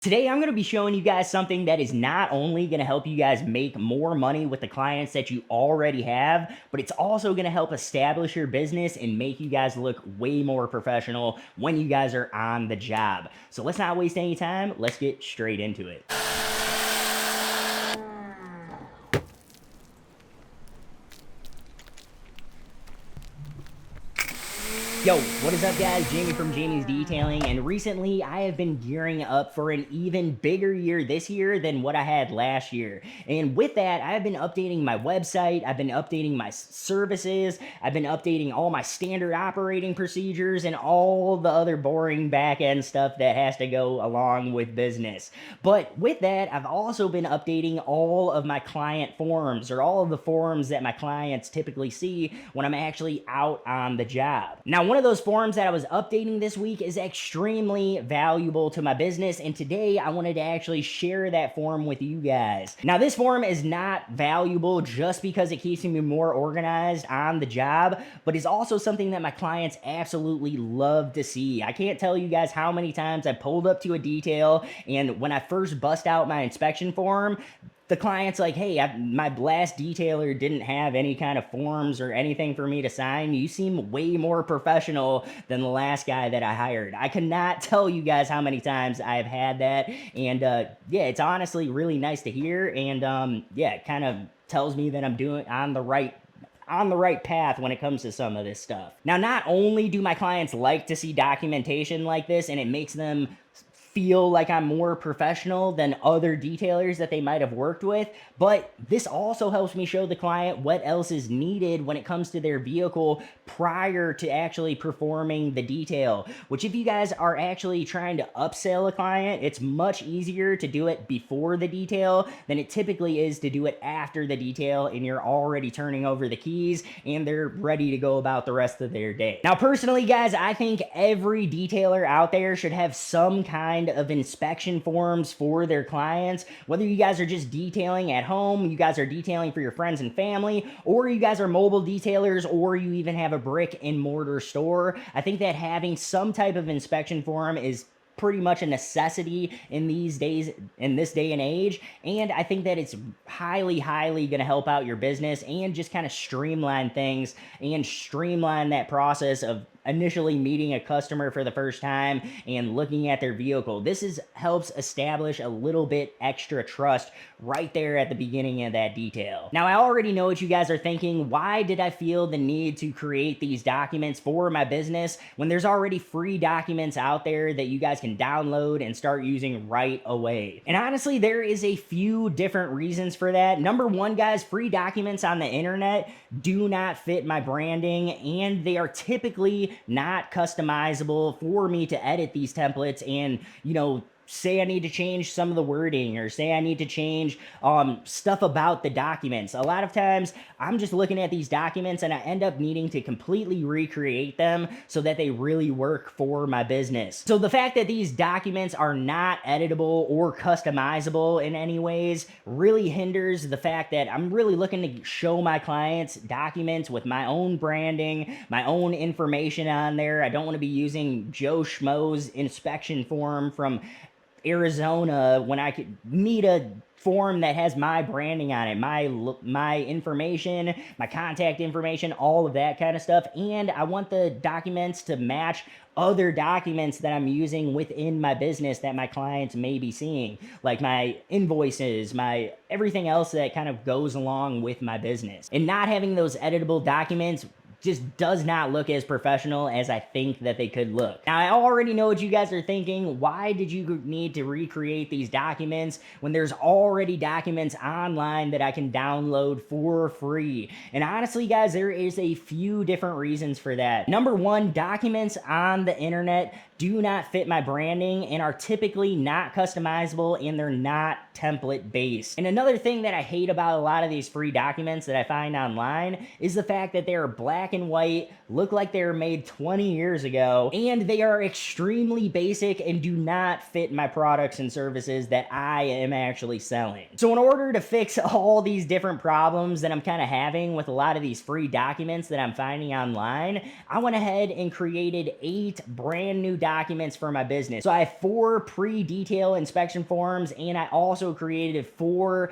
Today, I'm going to be showing you guys something that is not only going to help you guys make more money with the clients that you already have, but it's also going to help establish your business and make you guys look way more professional when you guys are on the job. So let's not waste any time. Let's get straight into it. Yo, what is up guys? Jamie from Jamie's Detailing, and recently I have been gearing up for an even bigger year this year than what I had last year. And with that, I have been updating my website, I've been updating my services, I've been updating all my standard operating procedures and all the other boring back-end stuff that has to go along with business. But with that, I've also been updating all of my client forms, or all of the forms that my clients typically see when I'm actually out on the job. Now, one of those forms that I was updating this week is extremely valuable to my business, and today I wanted to actually share that form with you guys. Now, this form is not valuable just because it keeps me more organized on the job, but is also something that my clients absolutely love to see. I can't tell you guys how many times I pulled up to a detail, and when I first bust out my inspection form, the client's like, hey, my last detailer didn't have any kind of forms or anything for me to sign. You seem way more professional than the last guy that I hired. I cannot tell you guys how many times I've had that. And yeah, it's honestly really nice to hear. And yeah, it kind of tells me that I'm doing on the right path when it comes to some of this stuff. Now, not only do my clients like to see documentation like this and it makes them feel like I'm more professional than other detailers that they might have worked with, but this also helps me show the client what else is needed when it comes to their vehicle prior to actually performing the detail. Which, if you guys are actually trying to upsell a client, it's much easier to do it before the detail than it typically is to do it after the detail and you're already turning over the keys and they're ready to go about the rest of their day. Now, personally, guys, I think every detailer out there should have some kind of inspection forms for their clients. Whether you guys are just detailing at home, you guys are detailing for your friends and family, or you guys are mobile detailers, or you even have a brick and mortar store, I think that having some type of inspection form is pretty much a necessity in these days, in this day and age. And I think that it's highly going to help out your business and just kind of streamline things and streamline that process of initially meeting a customer for the first time and looking at their vehicle. Helps establish a little bit extra trust right there at the beginning of that detail. Now, I already know what you guys are thinking. Why did I feel the need to create these documents for my business when there's already free documents out there that you guys can download and start using right away? And honestly, there is a few different reasons for that. Number one, guys, free documents on the internet do not fit my branding, and they are typically not customizable for me to edit these templates and, say I need to change some of the wording, or say I need to change stuff about the documents. A lot of times I'm just looking at these documents and I end up needing to completely recreate them so that they really work for my business. So the fact that these documents are not editable or customizable in any ways really hinders the fact that I'm really looking to show my clients documents with my own branding, my own information on there. I don't want to be using Joe Schmo's inspection form from Arizona when I could meet a form that has my branding on it, my information, my contact information, all of that kind of stuff. And I want the documents to match other documents that I'm using within my business that my clients may be seeing, like my invoices, my everything else that kind of goes along with my business. And not having those editable documents just does not look as professional as I think that they could look. Now, I already know what you guys are thinking. Why did you need to recreate these documents when there's already documents online that I can download for free? And honestly, guys, there is a few different reasons for that. Number one, documents on the internet do not fit my branding and are typically not customizable, and they're not template based. And another thing that I hate about a lot of these free documents that I find online is the fact that they are black black and white, look like they were made 20 years ago, and they are extremely basic and do not fit my products and services that I am actually selling. So in order to fix all these different problems that I'm kind of having with a lot of these free documents that I'm finding online, I went ahead and created 8 brand new documents for my business. So I have 4 pre-detail inspection forms, and I also created 4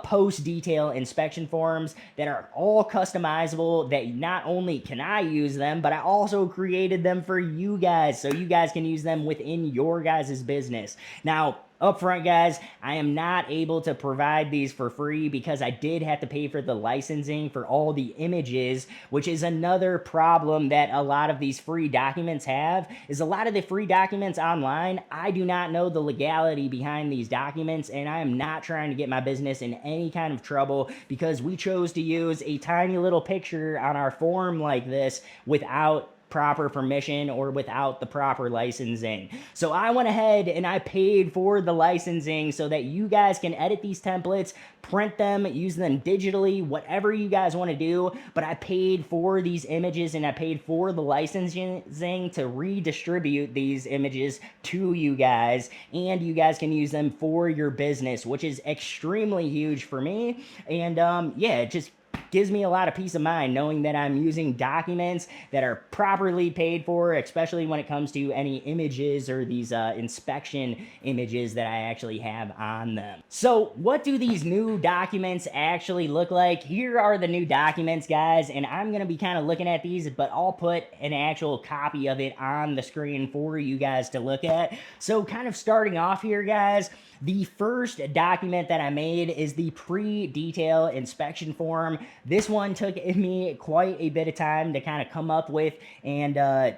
post-detail inspection forms that are all customizable, that not only can I use them, but I also created them for you guys, so you guys can use them within your guys' business. Now, up front, guys, I am not able to provide these for free because I did have to pay for the licensing for all the images, which is another problem that a lot of these free documents have, is a lot of the free documents online, I do not know the legality behind these documents, and I am not trying to get my business in any kind of trouble because we chose to use a tiny little picture on our form like this without proper permission or without the proper licensing. So I went ahead and I paid for the licensing so that you guys can edit these templates, print them, use them digitally, whatever you guys want to do. But I paid for these images and I paid for the licensing to redistribute these images to you guys, and you guys can use them for your business, which is extremely huge for me. And yeah, it just gives me a lot of peace of mind knowing that I'm using documents that are properly paid for, especially when it comes to any images or these inspection images that I actually have on them. So what do these new documents actually look like? Here are the new documents, guys, and I'm going to be kind of looking at these, but I'll put an actual copy of it on the screen for you guys to look at. So kind of starting off here, guys, the first document that I made is the pre-detail inspection form. This one took me quite a bit of time to kind of come up with and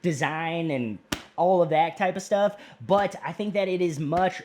design and all of that type of stuff, but I think that it is much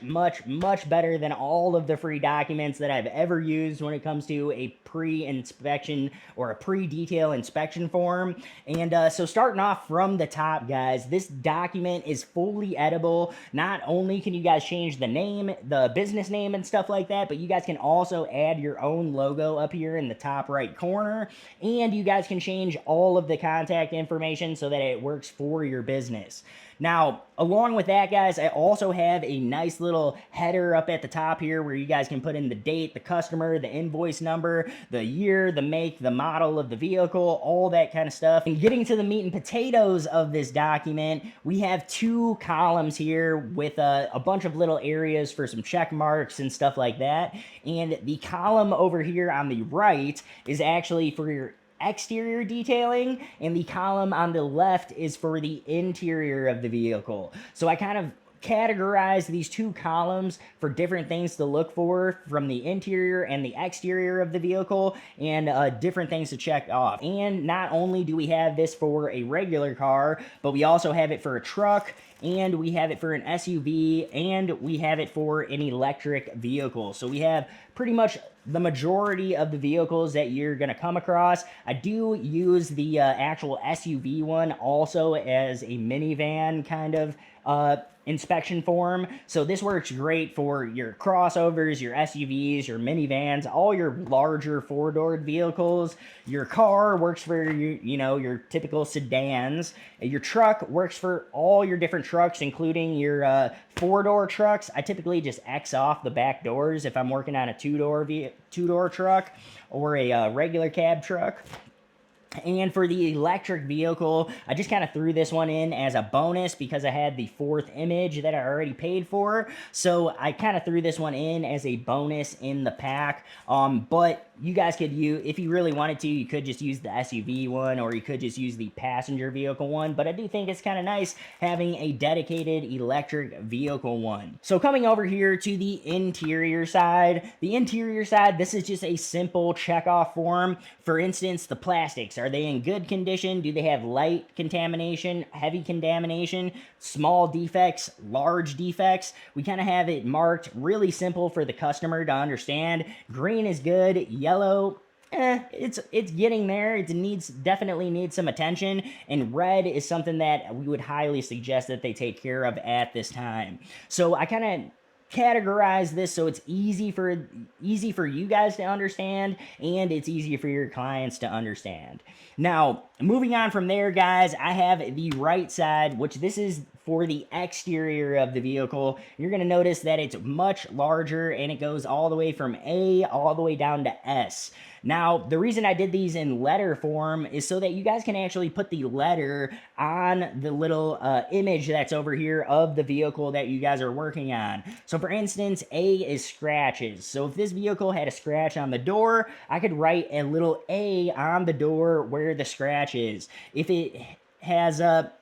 better than all of the free documents that I've ever used when it comes to a pre-inspection or a pre-detail inspection form. And so starting off from the top, guys, this document is fully editable. Not only can you guys change the name, the business name and stuff like that, but you guys can also add your own logo up here in the top right corner, and you guys can change all of the contact information so that it works for your business. Now, along with that, guys, I also have a nice little header up at the top here where you guys can put in the date, the customer, the invoice number, the year, the make, the model of the vehicle, all that kind of stuff. And getting to the meat and potatoes of this document, we have 2 columns here with a bunch of little areas for some check marks and stuff like that. And the column over here on the right is actually for your exterior detailing, and the column on the left is for the interior of the vehicle. So I kind of categorize these 2 columns for different things to look for from the interior and the exterior of the vehicle, and different things to check off. And not only do we have this for a regular car, but we also have it for a truck, and we have it for an SUV, and we have it for an electric vehicle. So we have pretty much the majority of the vehicles that you're going to come across. I do use the actual SUV one also as a minivan kind of inspection form. So this works great for your crossovers, your SUVs, your minivans, all your larger 4-doored vehicles. Your car works for your typical sedans. Your truck works for all your different trucks, including your 4-door trucks. I typically just X off the back doors if I'm working on a 2-door truck or a regular cab truck. And for the electric vehicle, I just kind of threw this one in as a bonus because I had the 4th image that I already paid for. So I kind of threw this one in as a bonus in the pack. But you guys could use, if you really wanted to, you could just use the SUV one, or you could just use the passenger vehicle one. But I do think it's kind of nice having a dedicated electric vehicle one. So coming over here to the interior side, this is just a simple checkoff form. For instance, the plastics. Are they in good condition? Do they have light contamination, heavy contamination, small defects, large defects? We kind of have it marked really simple for the customer to understand. Green is good. Yellow, it's getting there. It definitely needs some attention. And red is something that we would highly suggest that they take care of at this time. So I kind of categorize this so it's easy for you guys to understand, and it's easy for your clients to understand. Now, moving on from there, guys, I have the right side, which this is for the exterior of the vehicle. You're going to notice that it's much larger, and it goes all the way from A all the way down to S. Now, the reason I did these in letter form is so that you guys can actually put the letter on the little image that's over here of the vehicle that you guys are working on. So for instance, A is scratches. So if this vehicle had a scratch on the door, I could write a little A on the door where the scratch is. If it has a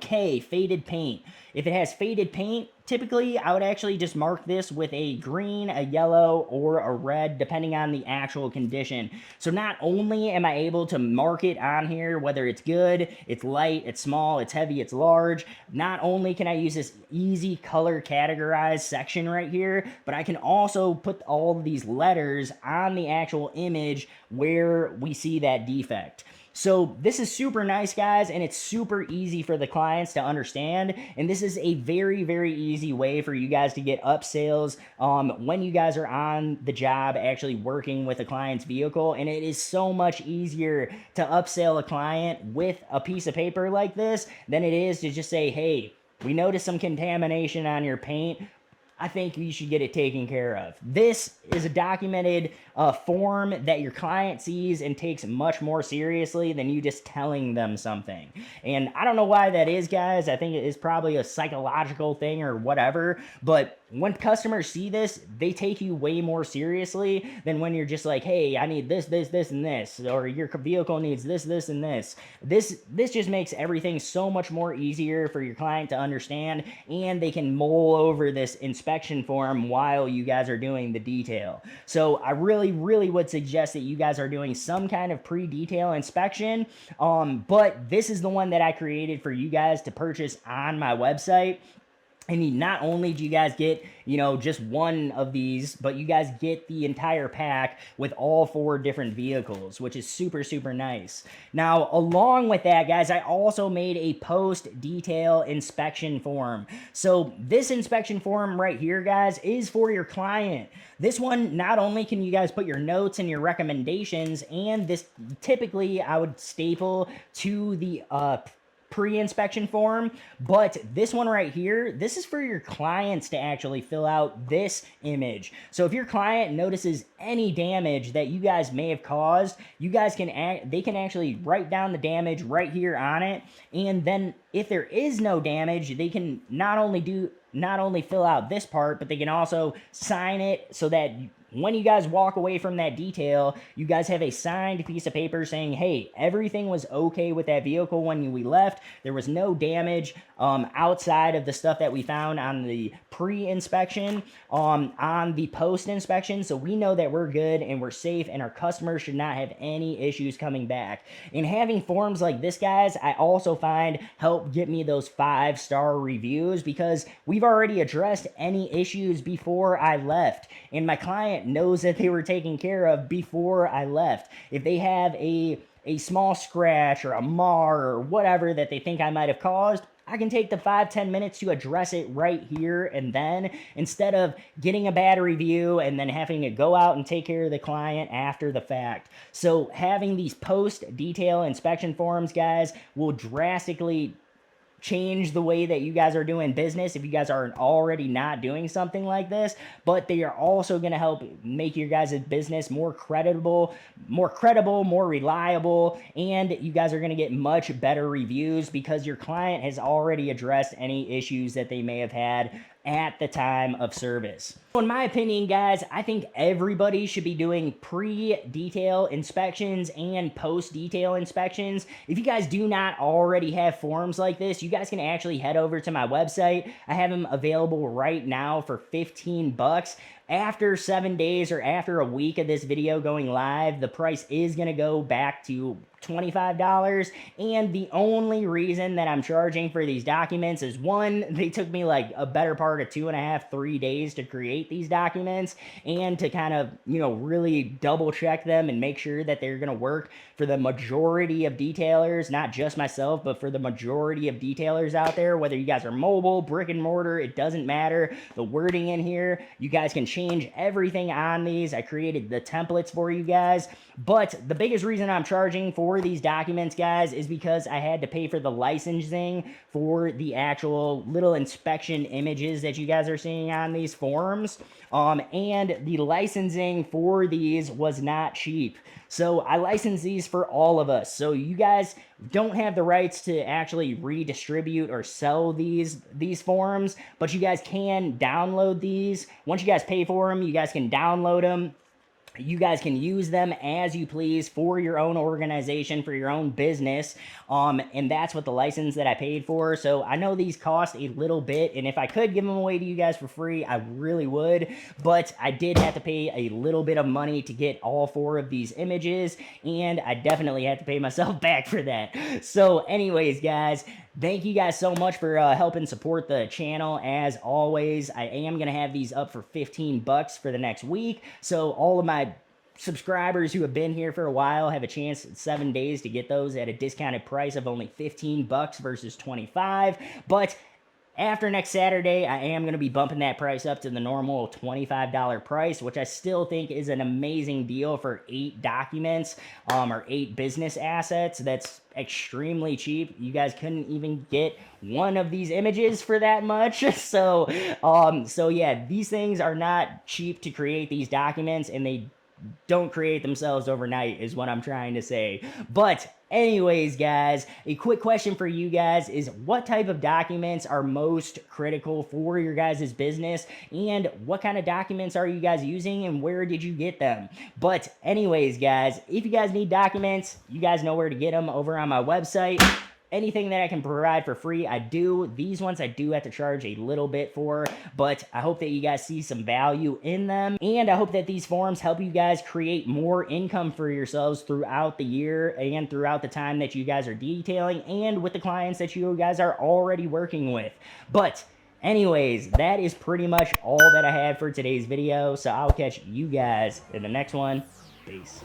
K, faded paint. If it has faded paint, typically I would actually just mark this with a green, a yellow, or a red, depending on the actual condition. So not only am I able to mark it on here, whether it's good, it's light, it's small, it's heavy, it's large, not only can I use this easy color categorized section right here, but I can also put all of these letters on the actual image where we see that defect. So this is super nice, guys, and it's super easy for the clients to understand. And this is a very, very easy way for you guys to get upsells when you guys are on the job actually working with a client's vehicle. And it is so much easier to upsell a client with a piece of paper like this than it is to just say, hey, we noticed some contamination on your paint. I think you should get it taken care of. This is a documented form that your client sees and takes much more seriously than you just telling them something. And I don't know why that is, guys. I think it is probably a psychological thing or whatever, but when customers see this, they take you way more seriously than when you're just like, hey, I need this, this, this, and this, or your vehicle needs this, this, and this. This just makes everything so much more easier for your client to understand, and they can mull over this inspection form while you guys are doing the detail. So I really, really would suggest that you guys are doing some kind of pre-detail inspection, but this is the one that I created for you guys to purchase on my website. And not only do you guys get, just one of these, but you guys get the entire pack with all 4 different vehicles, which is super, super nice. Now, along with that, guys, I also made a post-detail inspection form. So this inspection form right here, guys, is for your client. This one, not only can you guys put your notes and your recommendations, and this typically I would staple to the pre-inspection form, but this one right here, this is for your clients to actually fill out this image. So if your client notices any damage that you guys may have caused, you guys they can actually write down the damage right here on it, and then if there is no damage, they can not only fill out this part, but they can also sign it so that when you guys walk away from that detail, you guys have a signed piece of paper saying, hey, everything was okay with that vehicle when we left. There was no damage outside of the stuff that we found on the pre-inspection, on the post-inspection. So we know that we're good and we're safe, and our customers should not have any issues coming back. And having forms like this, guys, I also find help get me those 5-star reviews, because we've already addressed any issues before I left, and my client knows that they were taken care of before I left. If they have a small scratch or a mar or whatever that they think I might have caused, I can take the 5-10 minutes to address it right here and then, instead of getting a bad review and then having to go out and take care of the client after the fact. So having these post-detail inspection forms, guys, will drastically change the way that you guys are doing business if you guys are already not doing something like this, but they are also going to help make your guys' business more credible, more reliable, and you guys are going to get much better reviews because your client has already addressed any issues that they may have had at the time of service. In my opinion, guys, I think everybody should be doing pre-detail inspections and post-detail inspections. If you guys do not already have forms like this, you guys can actually head over to my website. I have them available right now for $15. after 7 days or after a week of this video going live, the price is going to go back to $25. And the only reason that I'm charging for these documents is, one, they took me like a better part of 2.5, 3 days to create these documents and to kind of, really double check them and make sure that they're going to work for the majority of detailers, not just myself, but for the majority of detailers out there, whether you guys are mobile, brick and mortar, it doesn't matter. The wording in here, you guys can change everything on these. I created the templates for you guys. But the biggest reason I'm charging for these documents, guys, is because I had to pay for the licensing for the actual little inspection images that you guys are seeing on these forms. And the licensing for these was not cheap. So I license these for all of us. So you guys don't have the rights to actually redistribute or sell these forms, but you guys can download these. Once you guys pay for them, you guys can download them. You guys can use them as you please for your own organization, for your own business, and that's what the license that I paid for. So I know these cost a little bit, and if I could give them away to you guys for free, I really would, but I did have to pay a little bit of money to get all 4 of these images, and I definitely had to pay myself back for that. So anyways, guys, thank you guys so much for helping support the channel. As always, I am going to have these up for $15 for the next week. So all of my subscribers who have been here for a while have a chance in 7 days to get those at a discounted price of only $15 versus $25. But after next Saturday, I am going to be bumping that price up to the normal $25 price, which I still think is an amazing deal for 8 documents or 8 business assets. That's extremely cheap. You guys couldn't even get one of these images for that much. So yeah, these things are not cheap to create these documents, and they don't create themselves overnight is what I'm trying to say. But anyways, guys, a quick question for you guys is, what type of documents are most critical for your guys' business, and what kind of documents are you guys using, and where did you get them? But anyways, guys, if you guys need documents, you guys know where to get them over on my website. Anything that I can provide for free, I do. These ones I do have to charge a little bit for, but I hope that you guys see some value in them, and I hope that these forms help you guys create more income for yourselves throughout the year and throughout the time that you guys are detailing and with the clients that you guys are already working with. But anyways, that is pretty much all that I had for today's video, so I'll catch you guys in the next one. Peace.